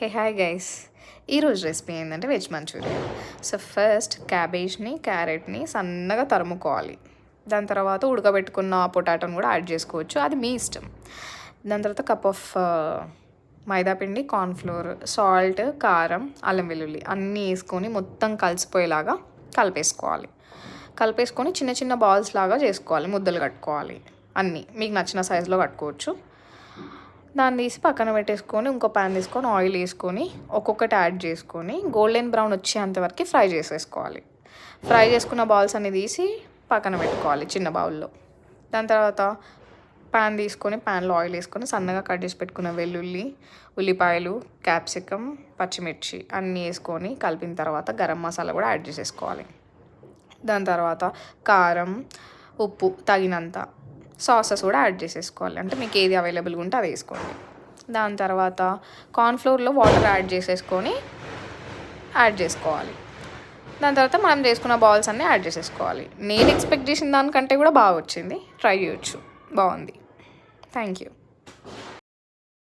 Hey hi guys, ఈరోజు recipe ఏంటంటే veg Manchuria. So first క్యాబేజ్ని క్యారెట్ని సన్నగా తరుముకోవాలి. దాని తర్వాత ఉడకబెట్టుకున్న పొటాటోని కూడా యాడ్ చేసుకోవచ్చు, అది మీ ఇష్టం. దాని తర్వాత కప్ ఆఫ్ మైదాపిండి, కార్న్ఫ్లోర్, సాల్ట్, కారం, అల్లం వెల్లుల్లి అన్నీ వేసుకొని మొత్తం కలిసిపోయేలాగా కలిపేసుకొని చిన్న చిన్న బాల్స్ లాగా చేసుకోవాలి, ముద్దలు కట్టుకోవాలి. అన్నీ మీకు నచ్చిన సైజులో కట్టుకోవచ్చు. దాన్ని తీసి పక్కన పెట్టేసుకొని ఇంకో ప్యాన్ తీసుకొని ఆయిల్ వేసుకొని ఒక్కొక్కటి యాడ్ చేసుకొని గోల్డెన్ బ్రౌన్ వచ్చేంతవరకు ఫ్రై చేసేసుకోవాలి. ఫ్రై చేసుకున్న బాల్స్ అన్ని తీసి పక్కన పెట్టుకోవాలి చిన్న బౌల్లో. దాని తర్వాత ప్యాన్ తీసుకొని ప్యాన్లో ఆయిల్ వేసుకొని సన్నగా కట్ చేసి పెట్టుకున్న వెల్లుల్లి, ఉల్లిపాయలు, క్యాప్సికమ్, పచ్చిమిర్చి అన్నీ వేసుకొని కలిపిన తర్వాత గరం మసాలా కూడా యాడ్ చేసేసుకోవాలి. దాని తర్వాత కారం, ఉప్పు తగినంత, సాసెస్ కూడా యాడ్ చేసేసుకోవాలి. అంటే మీకు ఏది అవైలబుల్గా ఉంటే అది వేసుకోండి. దాని తర్వాత కార్న్ఫ్లోర్లో వాటర్ యాడ్ చేసుకోవాలి. దాని తర్వాత మనం చేసుకున్న బాల్స్ అన్నీ యాడ్ చేసేసుకోవాలి. నేను ఎక్స్పెక్ట్ చేసిన దానికంటే కూడా బాగా వచ్చింది, ట్రై చేయొచ్చు, బాగుంది. Thank you.